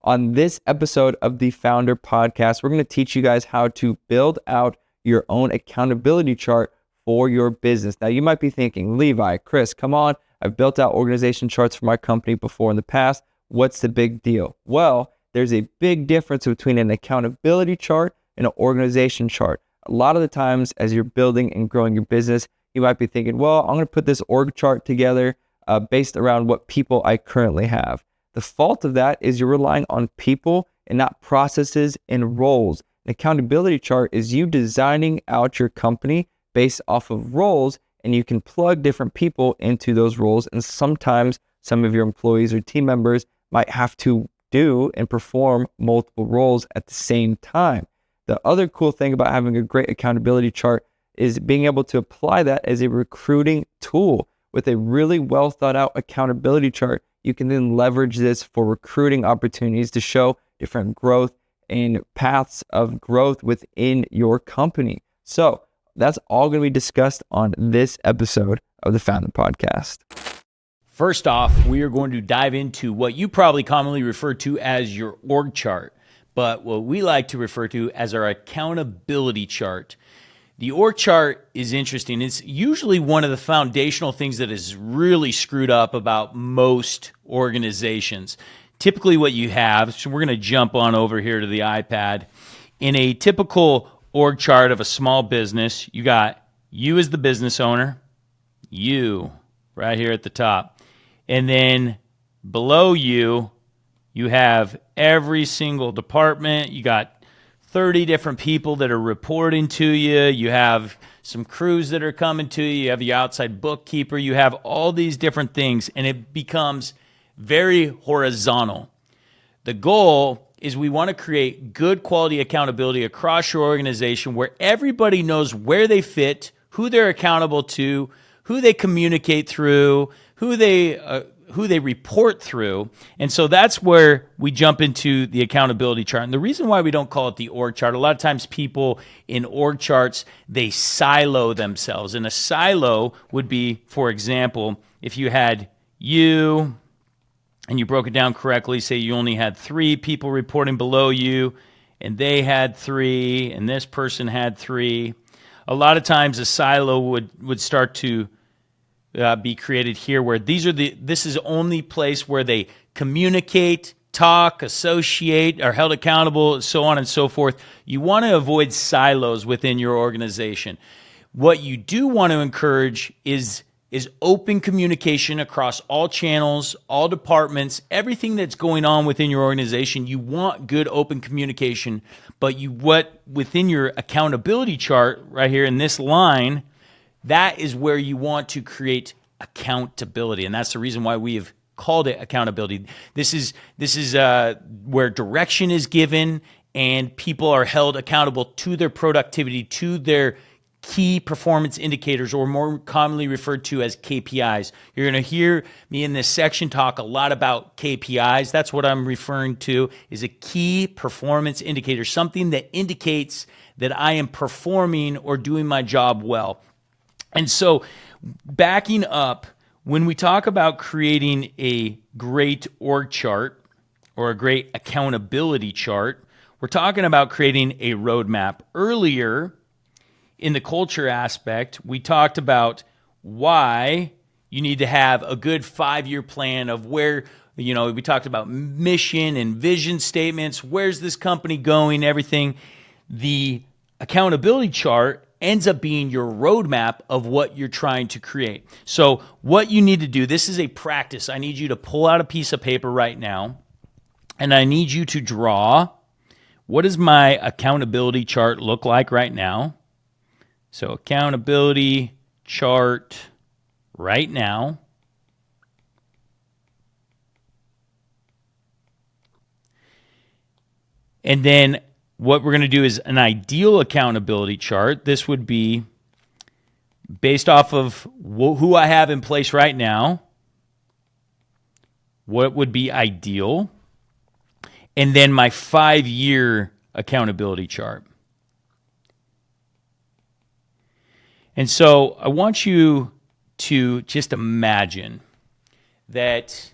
On this episode of the Founder Podcast, we're going to teach you guys how to build out your own accountability chart for your business. Now, you might be thinking, Levi, Chris, come on. I've built out organization charts for my company before in the past. What's the big deal? Well, there's a big difference between an accountability chart and an organization chart. A lot of the times as you're building and growing your business, you might be thinking, well, I'm going to put this org chart together based around what people I currently have. The fault of that is you're relying on people and not processes and roles. An accountability chart is you designing out your company based off of roles, and you can plug different people into those roles. And sometimes some of your employees or team members might have to do and perform multiple roles at the same time. The other cool thing about having a great accountability chart is being able to apply that as a recruiting tool. With a really well thought out accountability chart, you can then leverage this for recruiting opportunities to show different growth and paths of growth within your company. So that's all going to be discussed on this episode of the Founder Podcast. First off, we are going to dive into what you probably commonly refer to as your org chart, but what we like to refer to as our accountability chart. The org chart is interesting. It's usually one of the foundational things that is really screwed up about most organizations. Typically what you have, so we're going to jump on over here to the iPad. In a typical org chart of a small business, you got you as the business owner, you right here at the top. And then below you, you have every single department. You got 30 different people that are reporting to you. You have some crews that are coming to you. You have your outside bookkeeper. You have all these different things, and it becomes very horizontal. The goal is we want to create good quality accountability across your organization where everybody knows where they fit, who they're accountable to, who they communicate through, who they report through. And so that's where we jump into the accountability chart. And the reason why we don't call it the org chart, a lot of times people in org charts, they silo themselves. And a silo would be, for example, if you had you and you broke it down correctly, say you only had 3 people reporting below you and they had 3 and this person had 3. A lot of times a silo would start to be created here, where this is only place where they communicate, talk, associate, are held accountable, so on and so forth. You want to avoid silos within your organization. What you do want to encourage is open communication across all channels, all departments, everything that's going on within your organization. You want good open communication, but within your accountability chart right here in this line, that is where you want to create accountability, and that's the reason why we have called it accountability. This is where direction is given, and people are held accountable to their productivity, to their key performance indicators, or more commonly referred to as KPIs. You're going to hear me in this section talk a lot about KPIs. That's what I'm referring to, is a key performance indicator, something that indicates that I am performing or doing my job well. And so backing up, when we talk about creating a great org chart or a great accountability chart, we're talking about creating a roadmap. Earlier in the culture aspect, we talked about why you need to have a good 5-year plan of where, we talked about mission and vision statements, where's this company going, everything. The accountability chart ends up being your roadmap of what you're trying to create. So what you need to do, this is a practice. I need you to pull out a piece of paper right now, and I need you to draw, what does my accountability chart look like right now? So accountability chart right now. And then what we're going to do is an ideal accountability chart. This would be based off of who I have in place right now, what would be ideal, and then my 5-year accountability chart. And so I want you to just imagine that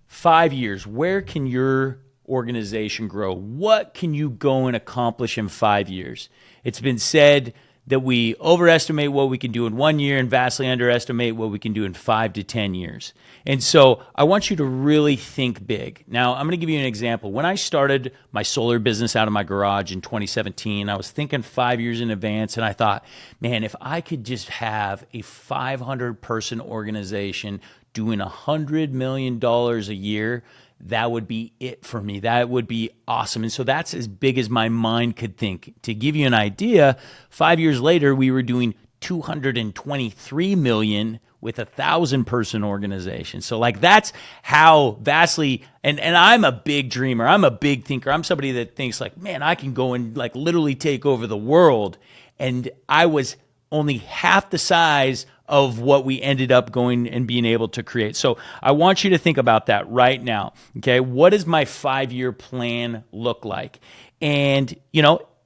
5 years, where can your organization grow? What can you go and accomplish in 5 years? It's been said that we overestimate what we can do in 1 year and vastly underestimate what we can do in 5 to 10 years. And so I want you to really think big. Now, I'm going to give you an example. When I started my solar business out of my garage in 2017, I was thinking 5 years in advance, and I thought, man, if I could just have a 500-person organization doing $100 million a year, that would be it for me. That would be awesome. And so that's as big as my mind could think. To give you an idea, 5 years later, we were doing 223 million with 1,000-person organization. So like that's how vastly, and I'm a big dreamer. I'm a big thinker. I'm somebody that thinks like, man, I can go and like literally take over the world. And I was only half the size of what we ended up going and being able to create. So I want you to think about that right now. Okay. What does my 5-year plan look like? And,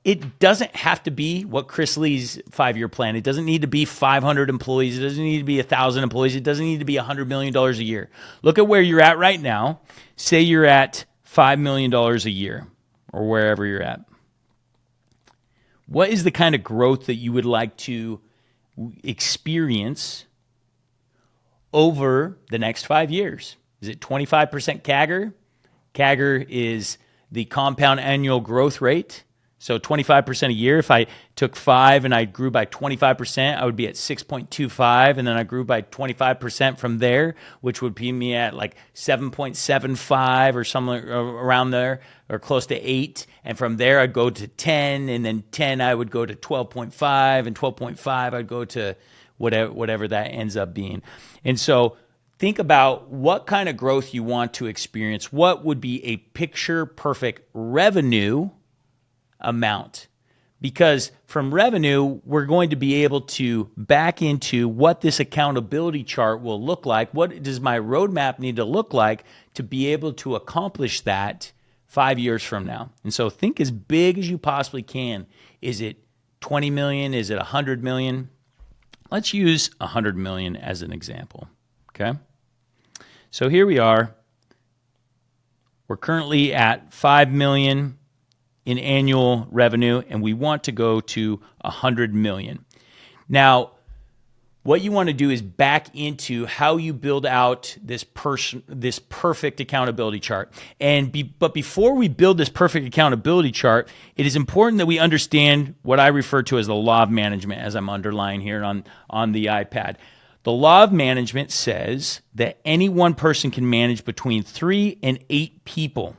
it doesn't have to be what Chris Lee's 5-year plan. It doesn't need to be 500 employees. It doesn't need to be 1,000 employees. It doesn't need to be $100 million a year. Look at where you're at right now. Say you're at $5 million a year or wherever you're at. What is the kind of growth that you would like to experience over the next 5 years? Is it 25% CAGR? CAGR is the compound annual growth rate. So 25% a year. If I took 5 and I grew by 25%, I would be at 6.25, and then I grew by 25% from there, which would be me at like 7.75 or somewhere around there, or close to 8. And from there, I'd go to 10, and then 10, I would go to 12.5, and 12.5, I'd go to whatever that ends up being. And so think about what kind of growth you want to experience. What would be a picture perfect revenue amount? Because from revenue, we're going to be able to back into what this accountability chart will look like. What does my roadmap need to look like to be able to accomplish that 5 years from now? And so think as big as you possibly can. Is it 20 million? Is it 100 million? Let's use 100 million as an example. Okay. So here we are. We're currently at 5 million in annual revenue, and we want to go to 100 million. Now, what you want to do is back into how you build out this perfect accountability chart. But before we build this perfect accountability chart, it is important that we understand what I refer to as the law of management, as I'm underlying here on the iPad. The law of management says that any one person can manage between 3 and 8 people.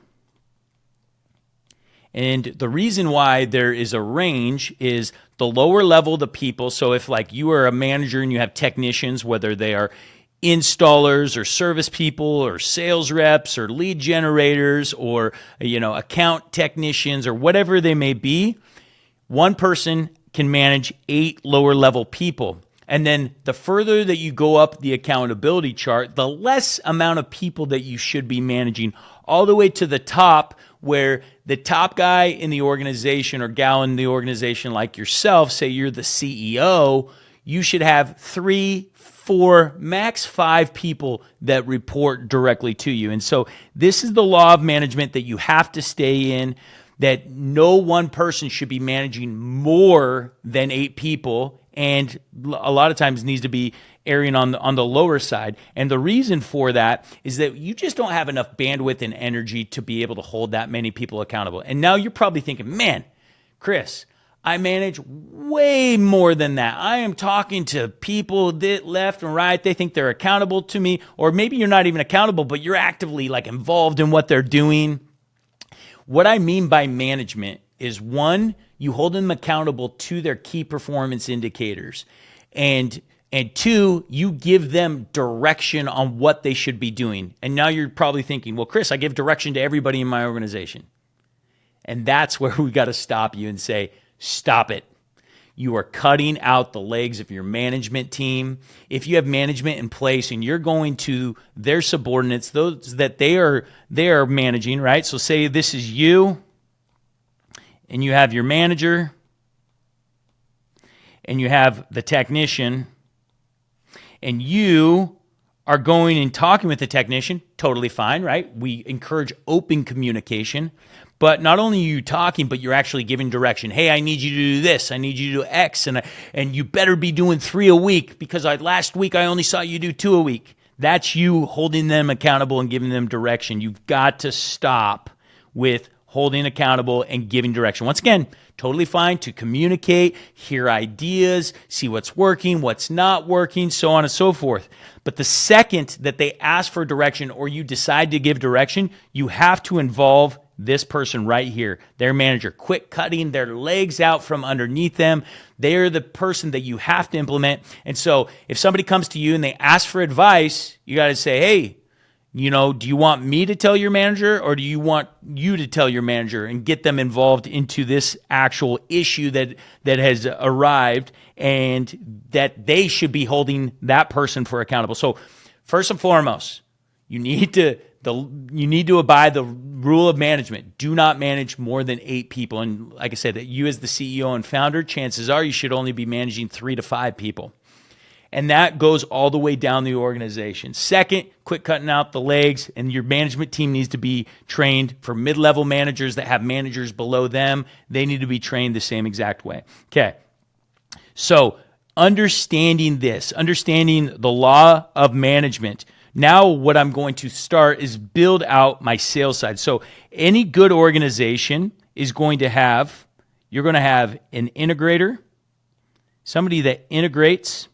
And the reason why there is a range is the lower level the people. So if like you are a manager and you have technicians, whether they are installers or service people or sales reps or lead generators or, account technicians or whatever they may be, one person can manage 8 lower level people. And then the further that you go up the accountability chart, the less amount of people that you should be managing, all the way to the top, where the top guy in the organization or gal in the organization like yourself, say you're the CEO, you should have 3, 4, max 5 people that report directly to you. And so this is the law of management that you have to stay in, that no one person should be managing more than 8 people, and a lot of times needs to be erring on the lower side. And the reason for that is that you just don't have enough bandwidth and energy to be able to hold that many people accountable. And now you're probably thinking, man, Chris, I manage way more than that. I am talking to people that left and right. They think they're accountable to me, or maybe you're not even accountable, but you're actively like involved in what they're doing. What I mean by management is, 1, you hold them accountable to their key performance indicators. And 2, you give them direction on what they should be doing. And now you're probably thinking, well, Chris, I give direction to everybody in my organization. And that's where we got to stop you and say, stop it. You are cutting out the legs of your management team. If you have management in place and you're going to their subordinates, those that they are managing, right? So say this is you, and you have your manager, and you have the technician, and you are going and talking with the technician, totally fine, right? We encourage open communication. But not only are you talking, but you're actually giving direction. Hey, I need you to do this. I need you to do X. And you better be doing 3 a week because last week I only saw you do 2 a week. That's you holding them accountable and giving them direction. You've got to stop with holding accountable and giving direction. Once again, totally fine to communicate, hear ideas, see what's working, what's not working, so on and so forth. But the second that they ask for direction or you decide to give direction, you have to involve this person right here, their manager. Quit cutting their legs out from underneath them. They're the person that you have to implement. And so if somebody comes to you and they ask for advice, you got to say, hey, do you want me to tell your manager or do you want you to tell your manager and get them involved into this actual issue that has arrived and that they should be holding that person for accountable? So first and foremost, you need to abide the rule of management. Do not manage more than 8 people. And like I said, you as the CEO and founder, chances are you should only be managing 3 to 5 people. And that goes all the way down the organization. Second, quit cutting out the legs, and your management team needs to be trained. For mid-level managers that have managers below them, they need to be trained the same exact way. Okay, so understanding the law of management. Now what I'm going to start is build out my sales side. So any good organization is going to have, you're going to have an integrator, somebody that integrates.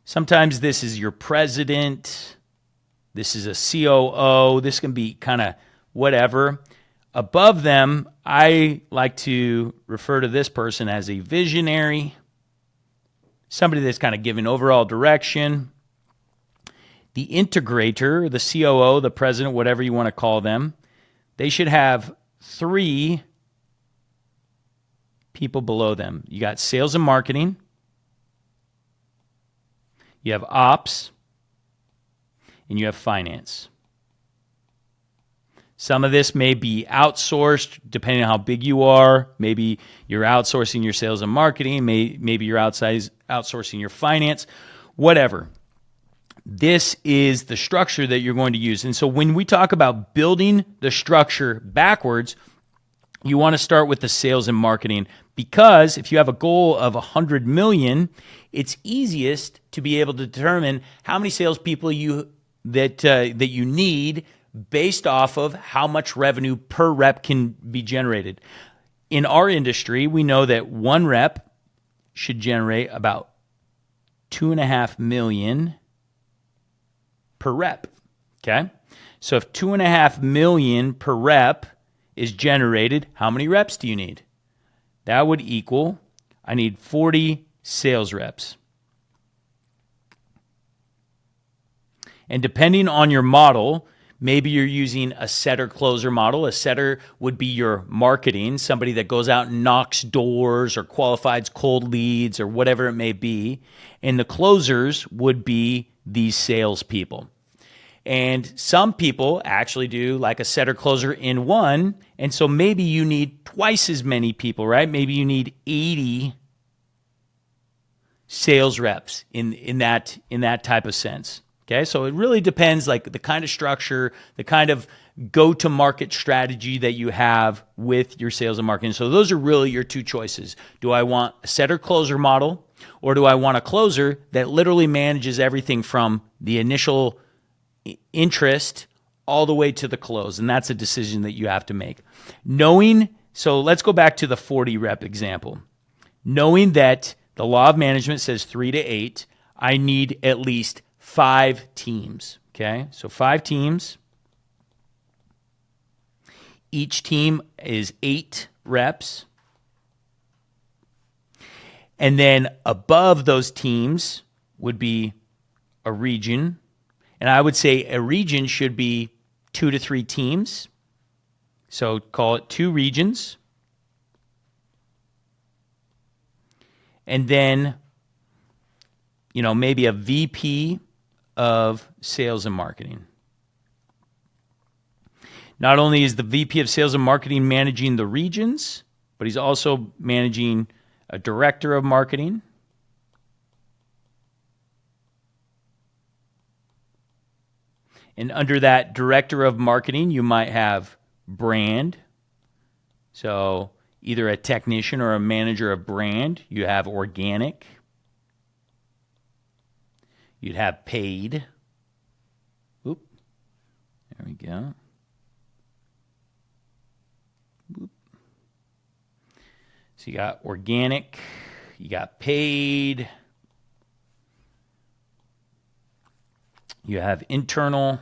Sometimes this is your president. This is a COO. This can be kind of whatever. Above them, I like to refer to this person as a visionary, somebody that's kind of giving overall direction. The integrator, the COO, the president, whatever you want to call them, they should have 3 people below them. You got sales and marketing. You have ops, and you have finance. Some of this may be outsourced, depending on how big you are. Maybe you're outsourcing your sales and marketing. Maybe you're outsourcing your finance, whatever. This is the structure that you're going to use. And so when we talk about building the structure backwards, you want to start with the sales and marketing, because if you have a goal of 100 million, it's easiest to be able to determine how many salespeople that you need based off of how much revenue per rep can be generated. In our industry, we know that 1 rep should generate about 2.5 million per rep. Okay, so if 2.5 million per rep is generated, how many reps do you need? That would equal, I need 40 sales reps. And depending on your model, maybe you're using a setter closer model. A setter would be your marketing, somebody that goes out and knocks doors or qualifies cold leads or whatever it may be. And the closers would be these salespeople. And some people actually do like a setter closer in one. And so maybe you need twice as many people, right? Maybe you need 80 sales reps in that type of sense. Okay, so it really depends, like the kind of structure, the kind of go-to-market strategy that you have with your sales and marketing. So those are really your 2 choices. Do I want a setter-closer model, or do I want a closer that literally manages everything from the initial interest all the way to the close? And that's a decision that you have to make. So let's go back to the 40 rep example. Knowing that the law of management says 3 to 8, I need at least 5 teams. Okay, so 5 teams. Each team is 8 reps. And then above those teams would be a region. And I would say a region should be 2 to 3 teams. So call it 2 regions. And then, maybe a VP of sales and marketing. Not only is the VP of sales and marketing managing the regions, but he's also managing a director of marketing, And under that director of marketing, you might have brand. So either a technician or a manager of brand. You have organic. You'd have paid. Oop. There we go. Oop. So you got organic. You got paid. You have internal.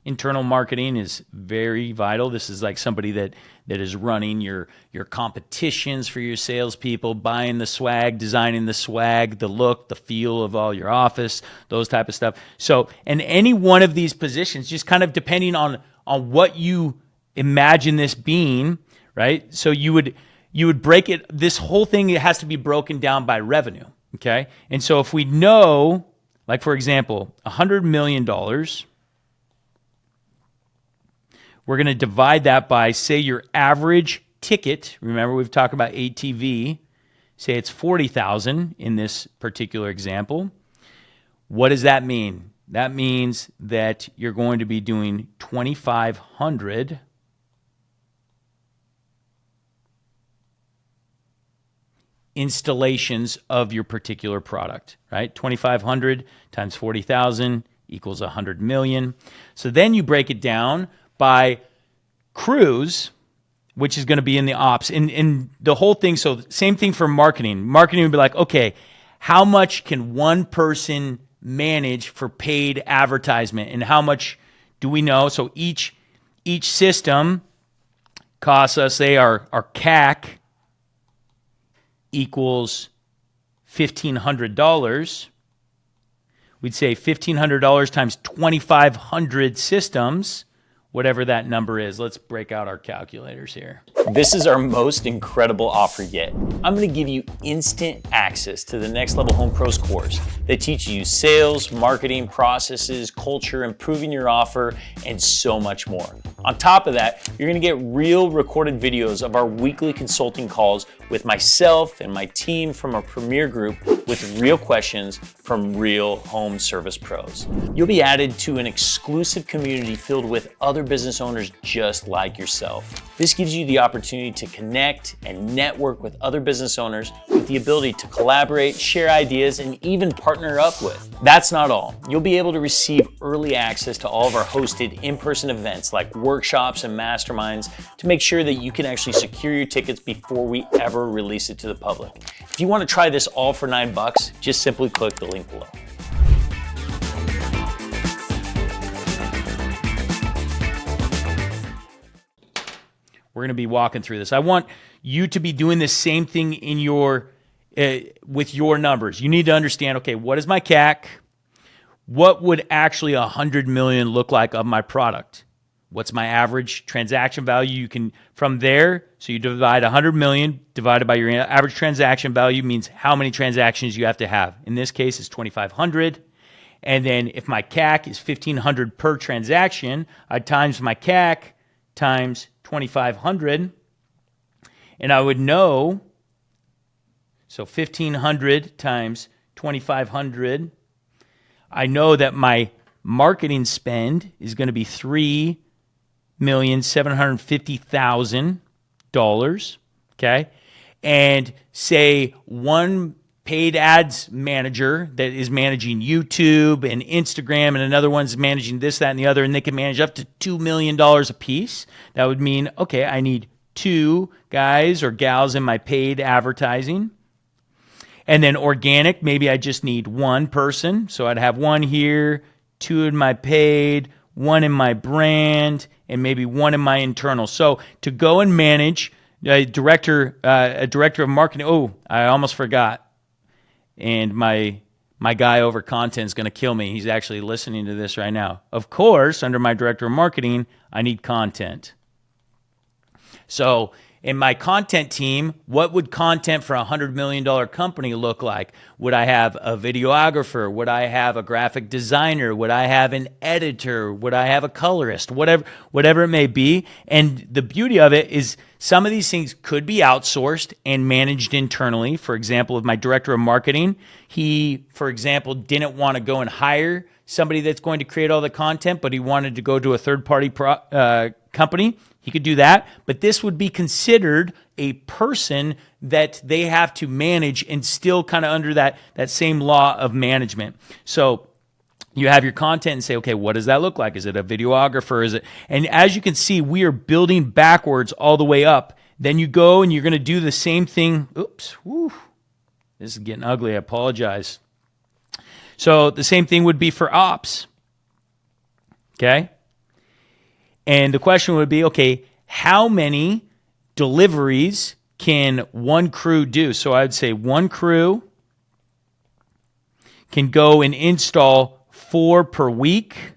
Internal marketing is very vital. This is like somebody that is running your competitions for your salespeople, buying the swag, designing the swag, the look, the feel of all your office, those type of stuff. So, and any one of these positions, just kind of depending on what you imagine this being, right? So you would break it. This whole thing, it has to be broken down by revenue. Okay, and so if we know, like for example, $100 million. We're going to divide that by, say, your average ticket. Remember, we've talked about ATV. Say it's $40,000 in this particular example. What does that mean? That means that you're going to be doing 2,500 installations of your particular product, right? 2,500 times 40,000 equals 100 million. So then you break it down by crews, which is going to be in the ops. In the whole thing, so same thing for marketing. Marketing would be like, okay, how much can one person manage for paid advertisement? And how much do we know? So each system costs us, say our CAC equals $1,500. We'd say $1,500 times 2,500 systems, whatever that number is. Let's break out our calculators here. This is our most incredible offer yet. I'm going to give you instant access to the Next Level Home Pros course that teaches you sales, marketing, processes, culture, improving your offer, and so much more. On top of that, you're going to get real recorded videos of our weekly consulting calls with myself and my team from our premier group with real questions from real home service pros. You'll be added to an exclusive community filled with other business owners just like yourself. This gives you the opportunity to connect and network with other business owners with the ability to collaborate, share ideas, and even partner up with. That's not all. You'll be able to receive early access to all of our hosted in-person events like workshops and masterminds to make sure that you can actually secure your tickets before we ever release it to the public. If you want to try this all for $9, just simply click the link below. We're going to be walking through this. I want you to be doing the same thing in your with your numbers. You need to understand, okay, what is my CAC? What would actually 100 million look like of my product? What's my average transaction value? You can, from there, so you divide 100 million divided by your average transaction value means how many transactions you have to have. In this case, it's 2,500. And then if my CAC is 1,500 per transaction, I times my CAC times 2,500, and I would know, so 1,500 times 2,500, I know that my marketing spend is going to be $3,750,000, okay? And say one paid ads manager that is managing YouTube and Instagram, and another one's managing this, that, and the other, and they can manage up to $2 million a piece. That would mean, okay, I need 2 guys or gals in my paid advertising. And then organic, maybe I just need 1 person. So I'd have 1 here, 2 in my paid, 1 in my brand, and maybe 1 in my internal. So to go and manage a director of marketing, oh, I almost forgot. And my guy over content is going to kill me. He's actually listening to this right now. Of course, under my director of marketing, I need content. So in my content team, what would content for a $100 million company look like? Would I have a videographer? Would I have a graphic designer? Would I have an editor? Would I have a colorist? Whatever it may be. And the beauty of it is some of these things could be outsourced and managed internally. For example, with my director of marketing, he, for example, didn't want to go and hire somebody that's going to create all the content, but he wanted to go to a third-party company. He could do that, but this would be considered a person that they have to manage and still kind of under that same law of management. So you have your content and say, okay, what does that look like? Is it a videographer? Is it? And as you can see, we are building backwards all the way up. Then you go and you're going to do the same thing. Oops, whew, this is getting ugly. I apologize. So the same thing would be for ops. Okay. And the question would be, okay, how many deliveries can one crew do? So I would say one crew can go and install 4 per week.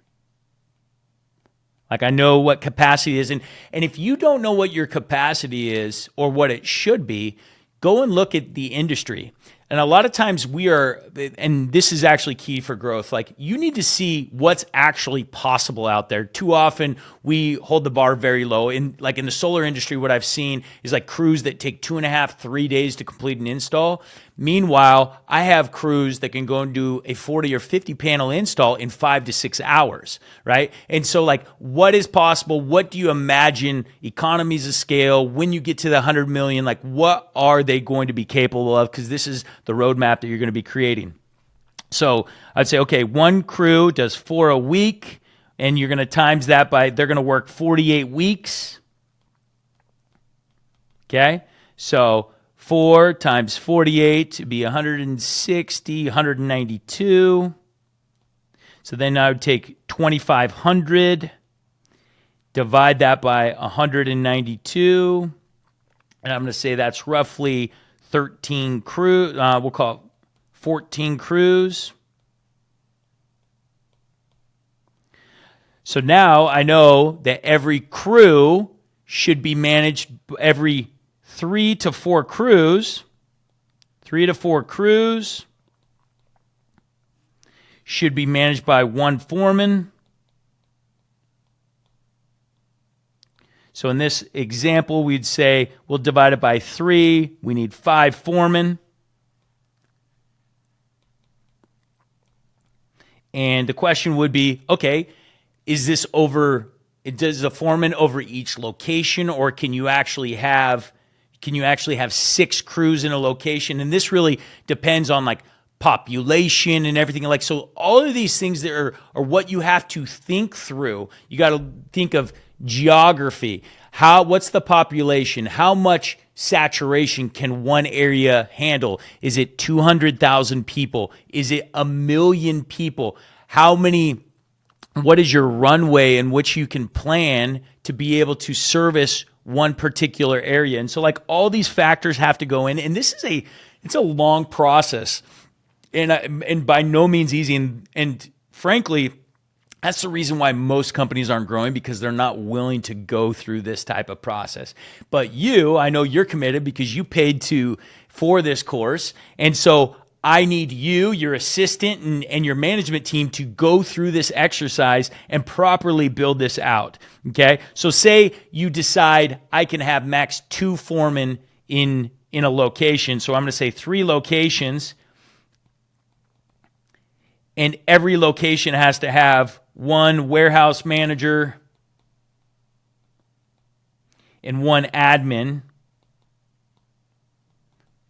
Like I know what capacity is. And if you don't know what your capacity is or what it should be, go and look at the industry. And a lot of times we are, and this is actually key for growth, like you need to see what's actually possible out there. Too often we hold the bar very low. Like in the solar industry, what I've seen is like crews that take 2.5, 3 days to complete an install. Meanwhile, I have crews that can go and do a 40 or 50 panel install in 5 to 6 hours, right? And so like what is possible? What do you imagine economies of scale when you get to the 100 million? Like what are they going to be capable of? Because this is the roadmap that you're going to be creating. So I'd say, okay, one crew does 4 a week, and you're going to times that by, they're going to work 48 weeks. Okay, so 4 times 48 would be 160, 192. So then I would take 2,500, divide that by 192, and I'm going to say that's roughly 13 crews. We'll call it 14 crews. So now I know that every crew should be managed every 3 to 4 crews. 3 to 4 crews should be managed by one foreman. So in this example, we'd say we'll divide it by 3. We need 5 foremen. And the question would be, okay, is this does a foreman over each location, or can you actually have 6 crews in a location? And this really depends on like population and everything. Like, so all of these things that are what you have to think through. You got to think of geography. What's the population? How much saturation can one area handle? Is it 200,000 people? Is it 1 million people? What is your runway in which you can plan to be able to service one particular area? And so like all these factors have to go in, and this is it's a long process and by no means easy. And frankly, that's the reason why most companies aren't growing, because they're not willing to go through this type of process. But I know you're committed because you paid for this course. And so I need you, your assistant, and your management team to go through this exercise and properly build this out. Okay? So say you decide I can have max 2 foremen in a location. So I'm going to say 3 locations. And every location has to have 1 warehouse manager and 1 admin.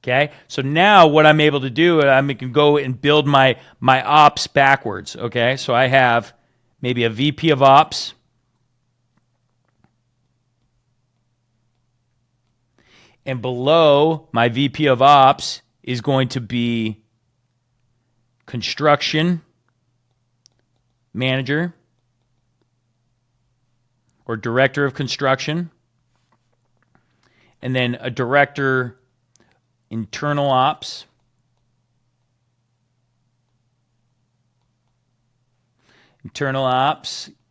Okay, so now what I'm able to do, I can go and build my ops backwards. Okay, so I have maybe a VP of ops, and below my VP of ops is going to be construction manager or director of construction, and then a director internal ops,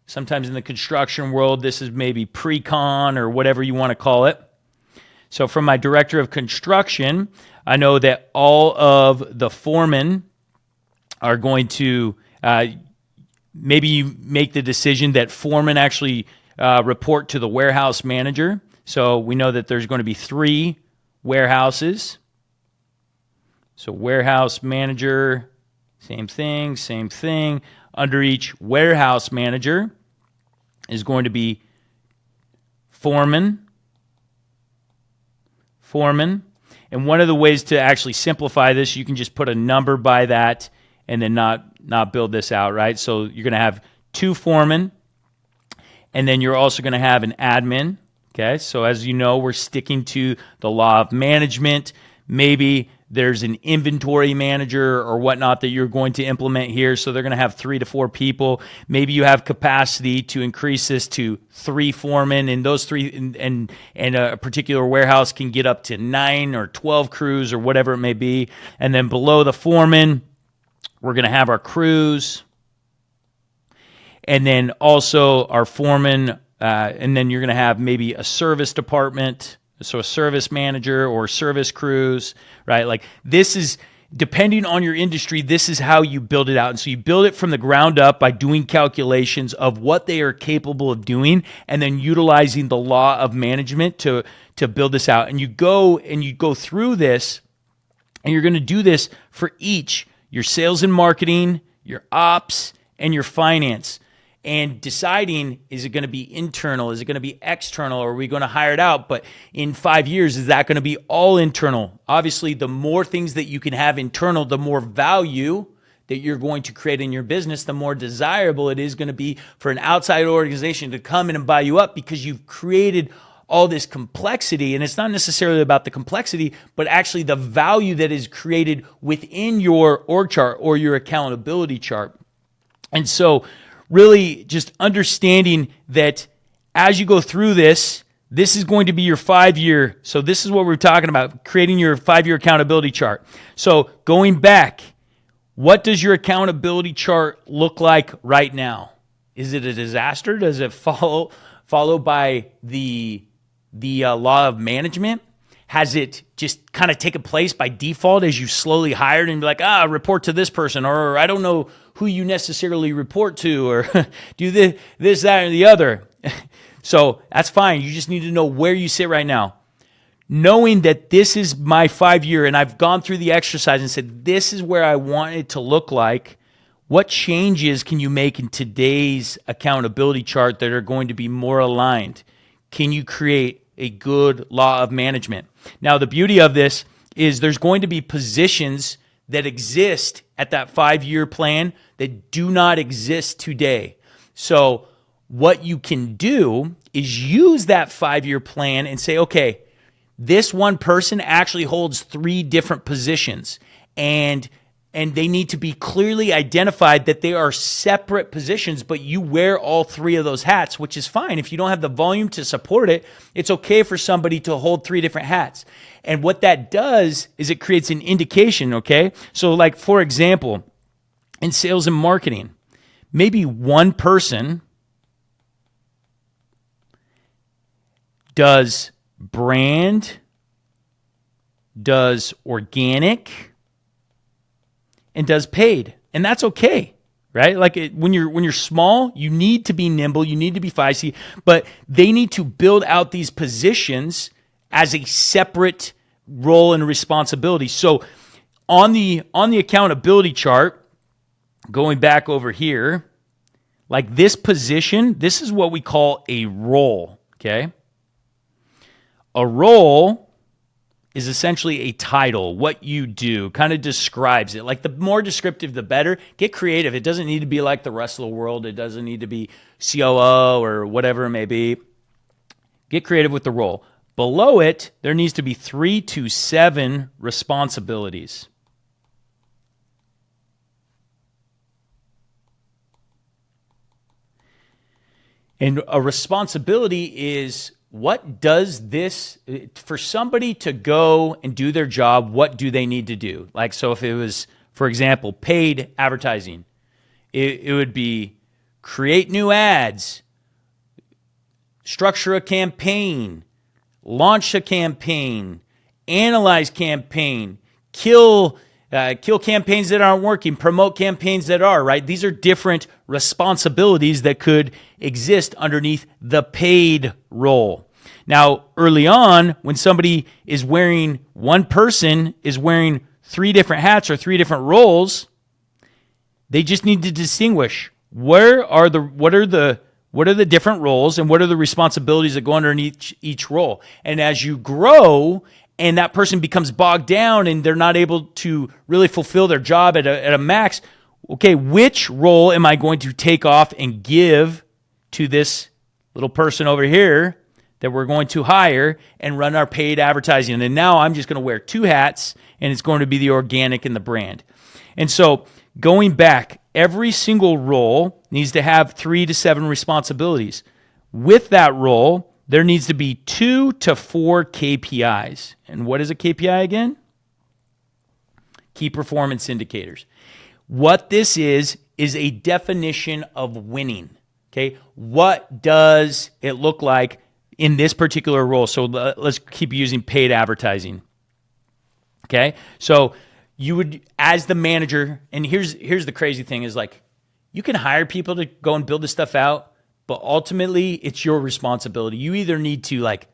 sometimes in the construction world, this is maybe pre-con or whatever you want to call it. So from my director of construction, I know that all of the foremen are going to, maybe you make the decision that foremen actually report to the warehouse manager. So we know that there's going to be 3 warehouses. So warehouse manager, same thing. Under each warehouse manager is going to be foreman. And one of the ways to actually simplify this, you can just put a number by that and then not build this out, right? So you're going to have 2 foremen, and then you're also going to have an admin, okay? So as you know, we're sticking to the law of management. Maybe there's an inventory manager or whatnot that you're going to implement here. So they're going to have 3 to 4 people. Maybe you have capacity to increase this to 3 foremen, and those 3 and a particular warehouse can get up to 9 or 12 crews or whatever it may be. And then below the foreman, we're going to have our crews. And then also our foreman, and then you're going to have maybe a service department, so a service manager or service crews, right? Like this is, depending on your industry, this is how you build it out. And so you build it from the ground up by doing calculations of what they are capable of doing and then utilizing the law of management to build this out. And you go through this, and you're going to do this for each, your sales and marketing, your ops, and your finance. And deciding, is it going to be internal? Is it going to be external? Or are we going to hire it out? But in 5 years, is that going to be all internal? Obviously, the more things that you can have internal, the more value that you're going to create in your business, the more desirable it is going to be for an outside organization to come in and buy you up, because you've created all this complexity. And it's not necessarily about the complexity, but actually the value that is created within your org chart or your accountability chart. And so really just understanding that as you go through this, this is going to be your 5-year. So this is what we're talking about, creating your 5-year accountability chart. So going back, what does your accountability chart look like right now? Is it a disaster? Does it follow by the law of management? Has it just kind of taken place by default as you slowly hired and be like, report to this person, or I don't know who you necessarily report to, or do this, that, or the other. So that's fine. You just need to know where you sit right now. Knowing that this is my 5-year, and I've gone through the exercise and said, this is where I want it to look like. What changes can you make in today's accountability chart that are going to be more aligned? Can you create a good law of management? Now, the beauty of this is there's going to be positions that exist at that 5-year plan that do not exist today. So what you can do is use that 5-year plan and say, okay, this one person actually holds 3 different positions, and they need to be clearly identified that they are separate positions, but you wear all 3 of those hats, which is fine. If you don't have the volume to support it, it's okay for somebody to hold 3 different hats. And what that does is it creates an indication, okay? So like, for example, in sales and marketing, maybe one person does brand, does organic, and does paid. And that's okay, right? Like when you're small, you need to be nimble, you need to be feisty, but they need to build out these positions as a separate role and responsibility. So on the accountability chart, going back over here, like this position, this is what we call a role, okay? A role is essentially a title, what you do, kind of describes it. Like the more descriptive, the better. Get creative. It doesn't need to be like the rest of the world. It doesn't need to be COO or whatever it may be. Get creative with the role. Below it, there needs to be 3 to 7 responsibilities. And a responsibility is, what does this, for somebody to go and do their job, what do they need to do? Like, so if it was, for example, paid advertising, it would be create new ads, structure a campaign, launch a campaign, analyze campaign, kill campaigns that aren't working, promote campaigns that are, right? These are different responsibilities that could exist underneath the paid role. Now, early on, when one person is wearing 3 different hats or 3 different roles, they just need to distinguish what are the different roles and what are the responsibilities that go underneath each role. And as you grow and that person becomes bogged down and they're not able to really fulfill their job at a max, okay, which role am I going to take off and give to this little person over here that we're going to hire and run our paid advertising? And now I'm just going to wear 2 hats, and it's going to be the organic and the brand. And so going back, every single role needs to have 3 to 7 responsibilities. With that role, there needs to be 2 to 4 KPIs. And what is a KPI again? Key performance indicators. What this is a definition of winning. Okay, what does it look like in this particular role? So let's keep using paid advertising. Okay, so you would, as the manager, and here's the crazy thing is like, you can hire people to go and build this stuff out, but ultimately it's your responsibility. You either need to like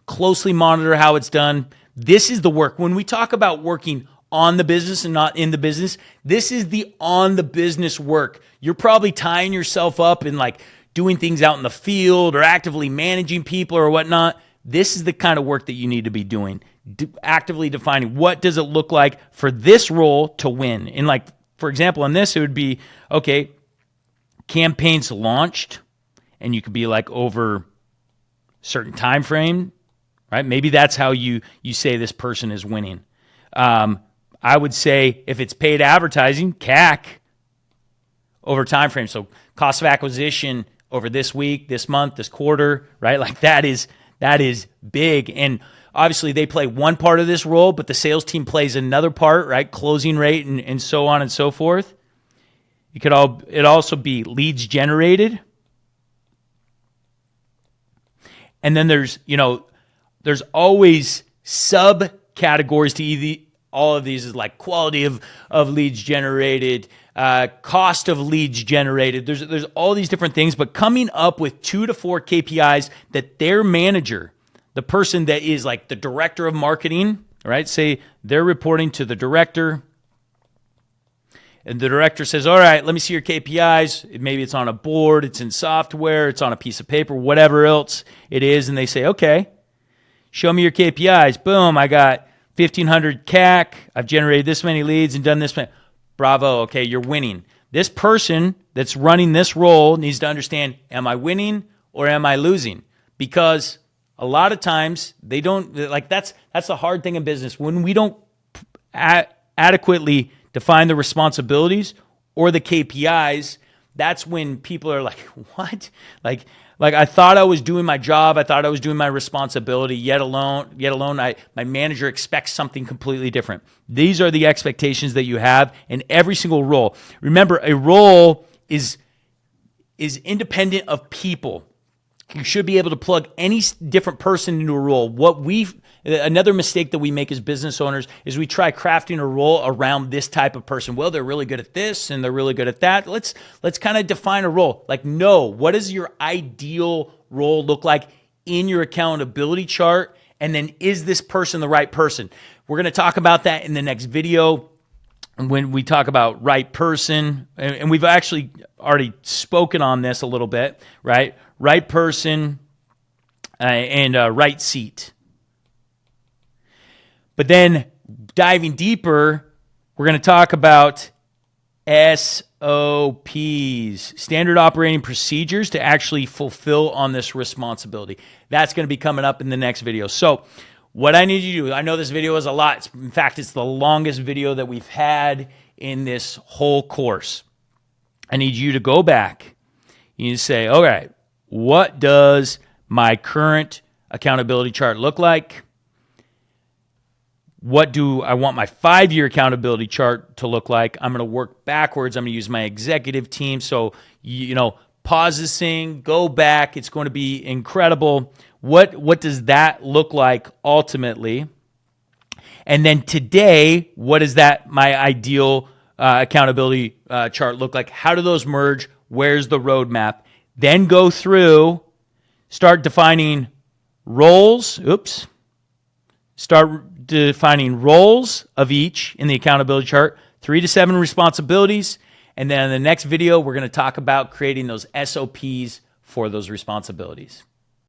closely monitor how it's done. This is the work. When we talk about working on the business and not in the business, this is the on the business work. You're probably tying yourself up in like doing things out in the field or actively managing people or whatnot. This is the kind of work that you need to be doing, actively defining what does it look like for this role to win. And like, for example, on this, it would be, okay, campaigns launched, and you could be like over certain time frame, right? Maybe that's how you say this person is winning. I would say if it's paid advertising, CAC, over time frame. So cost of acquisition over this week, this month, this quarter, right? Like that is big. And obviously they play one part of this role, but the sales team plays another part, right? Closing rate and so on and so forth. It also be leads generated. And then there's always subcategories to all of these is like quality of leads generated, cost of leads generated. There's all these different things, but coming up with 2 to 4 KPIs that their manager, the person that is like the director of marketing, right? Say they're reporting to the director, and the director says, all right, let me see your KPIs. Maybe it's on a board, it's in software, it's on a piece of paper, whatever else it is. And they say, okay, show me your KPIs. Boom, I got 1,500 CAC. I've generated this many leads and done this many. Bravo, okay, you're winning. This person that's running this role needs to understand, am I winning or am I losing? Because a lot of times they don't, like that's the hard thing in business. When we don't adequately define the responsibilities or the KPIs, that's when people are like, what? Like I thought I was doing my job. I thought I was doing my responsibility, yet alone my manager expects something completely different. These are the expectations that you have in every single role. Remember, a role is independent of people. You should be able to plug any different person into a role. Another mistake that we make as business owners is we try crafting a role around this type of person. Well, they're really good at this and they're really good at that. Let's kind of define a role. Like, no, what does your ideal role look like in your accountability chart? And then is this person the right person? We're going to talk about that in the next video when we talk about right person. And we've actually already spoken on this a little bit, right? Right person and right seat. But then diving deeper, we're going to talk about SOPs, standard operating procedures to actually fulfill on this responsibility. That's going to be coming up in the next video. So what I need you to do, I know this video is a lot. In fact, it's the longest video that we've had in this whole course. I need you to go back. You need to say, all right, what does my current accountability chart look like? What do I want my 5-year accountability chart to look like? I'm going to work backwards. I'm going to use my executive team. So, pause this thing, go back. It's going to be incredible. What does that look like ultimately? And then today, what does my ideal accountability chart look like? How do those merge? Where's the roadmap? Then go through, start defining roles. Start defining roles of each in the accountability chart, 3 to 7 responsibilities. And then in the next video, we're going to talk about creating those SOPs for those responsibilities.